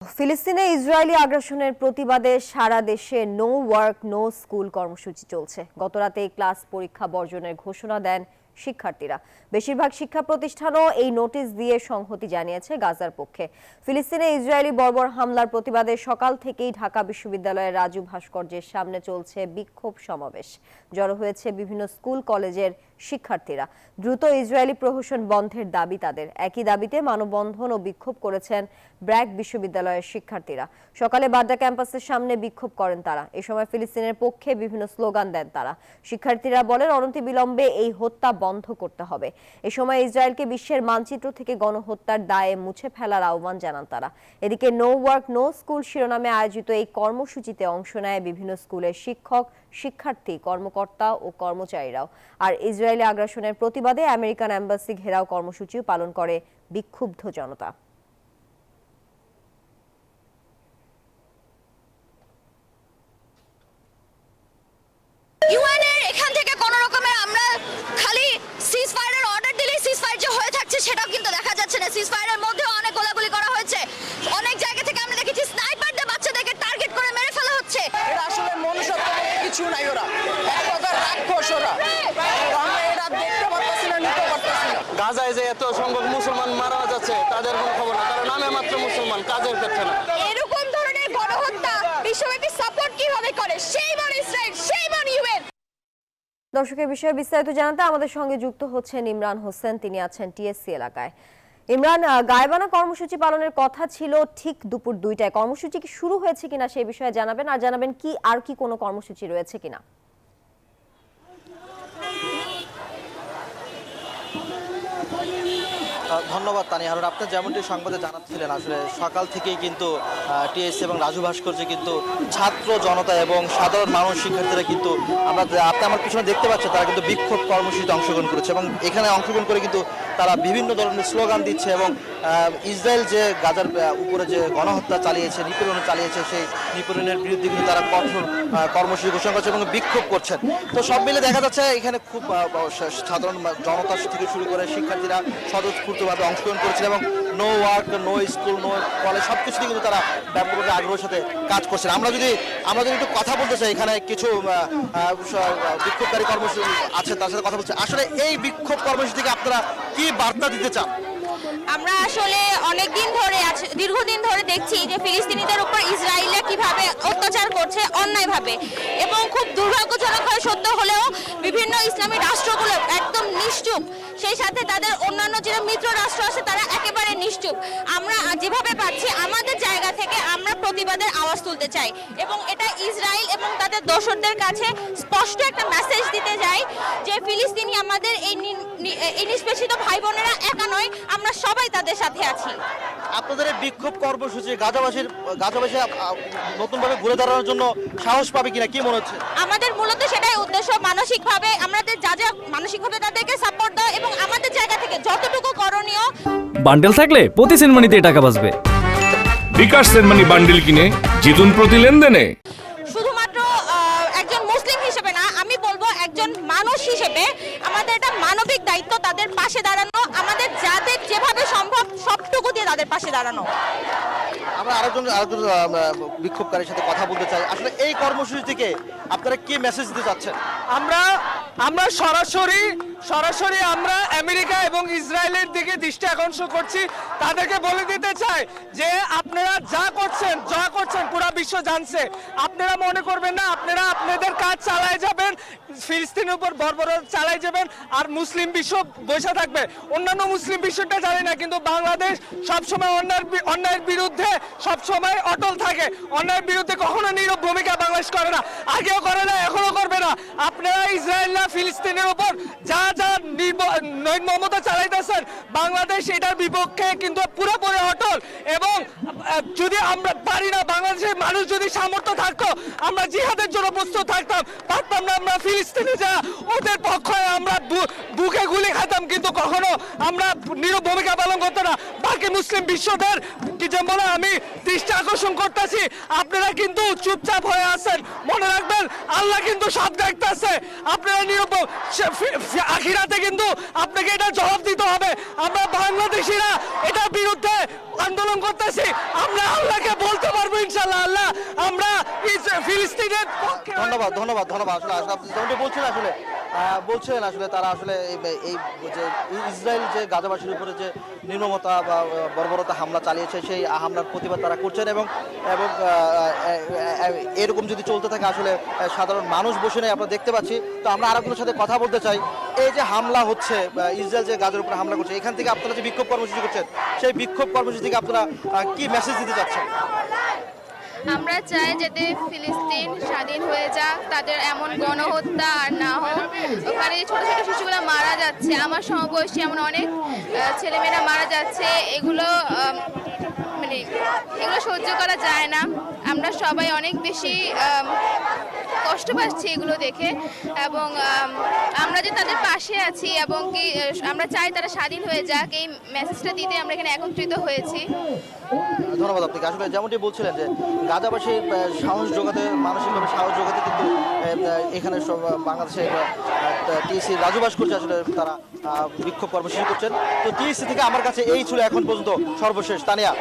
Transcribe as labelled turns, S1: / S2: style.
S1: ফিলিস্তিনে ইসরায়েলি আগ্রাসনের প্রতিবাদে সারা দেশে নো ওয়ার্ক নো স্কুল কর্মসূচি চলছে। গতরাতে ক্লাস পরীক্ষা বর্জনের ঘোষণা দেন শিক্ষার্থীরা। বেশিরভাগ শিক্ষা প্রতিষ্ঠানও এই নোটিশ দিয়ে সংহতি জানিয়েছে গাজার পক্ষে। ফিলিস্তিনে ইসরায়েলি বর্বর হামলার প্রতিবাদে সকাল থেকেই ঢাকা বিশ্ববিদ্যালয়ের রাজু ভাস্কর্যের সামনে চলছে বিক্ষোভ সমাবেশ। জড়ো হয়েছে বিভিন্ন স্কুল কলেজের শিক্ষার্থীরা। দ্রুত ইসরায়েলি প্রহসন বন্ধের দাবি তাদের। একই দাবিতে মানববন্ধন ও বিক্ষোভ করেছেন ব্র্যাক বিশ্ববিদ্যালয়ের শিক্ষার্থীরা। সকালে বাড্ডা ক্যাম্পাসের সামনে বিক্ষোভ করেন তারা। এ সময় ফিলিস্তিনের পক্ষে বিভিন্ন স্লোগান দেন তারা। শিক্ষার্থীরা বলেন, অনতিবিলম্বে এই হত্যা বন্ধ করতে হবে। এ সময় ইসরায়েলকে বিশ্বের মানচিত্র থেকে গণহত্যার দায়ে মুছে ফেলার আহ্বান জানান তারা। এদিকে নো ওয়ার্ক নো স্কুল শিরোনামে আয়োজিত এই কর্মসূচিতে অংশ নেয় বিভিন্ন স্কুলের শিক্ষক, শিক্ষার্থী, কর্মকর্তা ও কর্মচারীরাও। আর ইসরায়েলি আগ্রাসনের প্রতিবাদে আমেরিকান এম্বাসি ঘেরাও কর্মসূচিও পালন করে বিক্ষুব্ধ জনতা।
S2: ইউএনের এখান থেকে কোন রকমের আমরা খালি সিজফায়ারের অর্ডার দিলেই সিজফায়ার যে হয়ে থাকছে সেটাও কিন্তু দেখা যাচ্ছে না। সিজফায়ারের মধ্যেও অনেক গোলাগুলি করা হয়েছে। অনেক জায়গা থেকে আমরা দেখেছি স্নাইপার দিয়ে বাচ্চাদেরকে টার্গেট করে মেরে ফেলা হচ্ছে।
S3: এটা আসলে মনুষ্যত্ব কিছু নাই, ওরা এক কথা রাক্ষস ওরা। আমরা এটা দেখতে পারতেছি না, নিতে পারতেছি না।
S4: গাজায় যে এত সংখ্যক মুসলমান মারা যাচ্ছে তাদের কোনো খবর না, তারা নামে মাত্র মুসলমান, কাজের ক্ষেত্রে না।
S2: এরকম ধরনের গণহত্যা বিশ্বব্যাপী সাপোর্ট কিভাবে করে? সেই মন ইসরায়েল, সেই মন ইউএন।
S1: দর্শকের বিষয়ে বিস্তারিত জানাতে আমাদের সঙ্গে যুক্ত হচ্ছেন ইমরান হোসেন। তিনি আছেন টিএসসি এলাকায়। ইমরান, গায়েবানা কর্মসূচি পালনের কথা ছিল ঠিক দুপুর 2টায়। কর্মসূচি কি শুরু হয়েছে কিনা সেই বিষয়ে জানাবেন, আর জানাবেন কি আর কি কোনো কর্মসূচি রয়েছে কিনা।
S5: ধন্যবাদ তানিয়া। আপনি যেমনটি সংবাদে জানাচ্ছিলেন, আসলে সকাল থেকেই কিন্তু টিএসসি এবং রাজু ভাস্কর্যে কিন্তু ছাত্র জনতা এবং সাধারণ মানুষ, শিক্ষার্থীরা কিন্তু আপনি আমার পিছনে দেখতে পাচ্ছেন, তারা কিন্তু বিক্ষোভ কর্মসূচিতে অংশগ্রহণ করেছে এবং এখানে অংশগ্রহণ করে কিন্তু তারা বিভিন্ন ধরনের স্লোগান দিচ্ছে এবং ইসরায়েল যে গাজার উপরে যে গণহত্যা চালিয়েছে, নিপীড়ন চালিয়েছে, সেই নিপীড়নের বিরুদ্ধে কিন্তু তারা কঠোর কর্মসূচি ঘোষণা করছে এবং বিক্ষোভ করছেন। তো সব মিলে দেখা যাচ্ছে এখানে খুব সাধারণ জনতা থেকে শুরু করে শিক্ষার্থীরা স্বতঃস্ফূর্তভাবে অংশগ্রহণ করেছেন এবং no work no school no college সব কিছুতে কিন্তু তারা ব্যাপকভাবে আগ্রহের সাথে কাজ করছেন। আমরা যদি একটু কথা বলতে চাই, এখানে কিছু বিক্ষোভকারী কর্মসূচি আছে, তার সাথে কথা বলছে। আসলে এই বিক্ষোভ কর্মসূচি থেকে আপনারা কি বার্তা দিতে চান?
S2: আমরা আসলে দীর্ঘদিন ধরে দেখছি যে ফিলিস্তিনিদের উপর ইসরায়েলরা কিভাবে অত্যাচার করছে অন্যায়ভাবে, এবং খুব দুর্ভাগ্যজনক হয় সত্য হলেও বিভিন্ন ইসলামী রাষ্ট্রগুলো একদম নিশ্চুপ। সেই সাথে তাদের অন্যান্য যে মিত্র রাষ্ট্র আছে তারা একেবারে নিশ্চুপ। আমরা যেভাবে পাচ্ছি আমাদের জায়গা থেকে আমরা প্রতিবাদের আওয়াজ তুলতে চাই এবং এটা ইসরায়েল এবং তাদের দোসরদের কাছে স্পষ্ট একটা মেসেজ দিতে চাই যে ফিলিস্তিনি আমাদের এই নিষ্পেষিত ভাই বোনেরা একা নয়, আমরা সবাই তাদের সাথে আছি।
S5: আপনাদের এই বিক্ষোভ কর্মসূচি গাজাবাসী নতুনভাবে ঘুরে দাঁড়ানোর জন্য সাহস পাবে কিনা, কি মনে হচ্ছে?
S2: আমাদের মূলত সেটাই উদ্দেশ্য, মানসিকভাবে আমাদের যা মানসিকভাবে তাদেরকে সাপোর্ট দেওয়া এবং আমাদের জায়গা থেকে যতটুকু করণীয়।
S6: বান্ডেল থাকলে প্রতি সেনমানিতে টাকা বাঁচবে।
S7: বিকাশ সেনমানি বান্ডেল কিনে জিতুন প্রতি লেনদেনে।
S2: শুধুমাত্র একজন মুসলিম হিসেবে না, আমি বলবো একজন মানুষ হিসেবে আমাদের এটা মানবিক দায়িত্ব তাদের পাশে দাঁড়ানো, আমাদের যাদের যেভাবে সম্ভব সবটুকু দিয়ে তাদের পাশে দাঁড়ানো।
S5: আমরা আরেকজন বিক্ষোভকারীর সাথে কথা বলতে চাই। আসলে এই কর্মসূচি থেকে আপনারা কি মেসেজ দিতে চাচ্ছেন?
S3: আমরা সরাসরি আমরা আমেরিকা এবং ইসরায়েলের দিকে দৃষ্টি আকর্ষণ করছি। তাদেরকে বলে দিতে চাই যে আপনারা যা করছেন পুরো বিশ্ব জানছে। আপনারা মনে করবেন না আপনারা আপনাদের কাজ চালায় যাবেন, ফিলিস্তিনের উপর বর্বরতা চালায় যাবেন আর মুসলিম বিশ্ব বসে থাকবে। অন্যান্য মুসলিম বিশ্বটা জানি না, কিন্তু বাংলাদেশ সবসময় অন্যায়ের বিরুদ্ধে সবসময় অটল থাকে। অন্যায়ের বিরুদ্ধে কখনো নীরব ভূমিকা বাংলাদেশ করে না, আগেও করে না, এখনো করবে না। আপনারা ইসরায়েল না ফিলিস্তিনের উপর যা নির্মমতা চালাইতেছেন, বাংলাদেশ এটার বিপক্ষে কিন্তু পুরোপুরি অটল। এবং যদি আমরা পারি না বাংলাদেশ বাংলাদেশের মানুষ যদি সামর্থ্য থাকতো আমরা জিহাদের জন্য প্রস্তুত থাকতাম, পারতাম না আমরা ফিলিস্তিনে যা ওদের পক্ষে আমরা বুকে গুলি খাইতাম, কিন্তু কখনো আমরা নীরব ভূমিকা পালন করতো না। বাকি মুসলিম বিশ্বদের কি যেমন আমি দৃষ্টি আকর্ষণ করতেছি, আপনারা কিন্তু চুপচাপ হয়ে আছেন। মনে রাখবেন আল্লাহ কিন্তু সব দেখতেছে, আপনারা নীরব আখিরাতে কিন্তু আপনাকে এটা জবাব দিতে হবে। আমরা বাংলাদেশিরা এটার বিরুদ্ধে আন্দোলন করতেছি, আমরা আল্লাহকে বলতে পারবো ইনশাআল্লাহ আল্লাহ আমরা ফিলিস্তিনের পক্ষে।
S5: ধন্যবাদ ধন্যবাদ ধন্যবাদ। আসলে আসলে আপনি যেমনটি বলছিলেন আসলে তারা আসলে এই যে ইসরায়েল যে গাজাবাসীর উপরে যে নির্মমতা বা বর্বরতা হামলা চালিয়েছে সেই হামলার প্রতিবাদ তারা করছেন এবং এবং এরকম যদি চলতে থাকে আসলে সাধারণ মানুষ বসে নেই আমরা দেখতে পাচ্ছি। তো আমরা আরেকজনের সাথে কথা বলতে চাই। এই যে হামলা হচ্ছে, ইসরায়েল যে গাজার উপরে হামলা করছে, এখান থেকে আপনারা যে বিক্ষোভ কর্মসূচি করছেন সেই বিক্ষোভ কর্মসূচি থেকে আপনারা কি মেসেজ দিতে চাচ্ছেন?
S2: আমরা চাই যাতে ফিলিস্তিন স্বাধীন হয়ে যাক, তাদের এমন গণহত্যা আর না হোক। ওখানে ছোট ছোট শিশুগুলো মারা যাচ্ছে, আমার সমবয়সী এমন অনেক ছেলেমেয়েরা মারা যাচ্ছে, এগুলো মানে এগুলো সহ্য করা যায় না। আমরা সবাই অনেক বেশি কষ্ট পাচ্ছি এগুলো দেখে, এবং আমরা যে তাদের পাশে আছি এবং কি আমরা চাই তারা স্বাধীন হয়ে যাক, এই মেসেজটা দিতে আমরা এখানে একত্রিত হয়েছি।
S5: ধন্যবাদ আপনাকে। আসলে যেমনটি বলছিলেন যে গাজাবাসী সাহস যোগাতে, মানসিকভাবে সাহস যোগাতে কিন্তু এখানে বাংলাদেশে টিএসসি রাজু ভাস্কর্যে আসলে তারা বিক্ষোভ কর্মসূচি করছেন। তো টিএসসি থেকে আমার কাছে এই ছিল এখন পর্যন্ত সর্বশেষ। তানিয়া।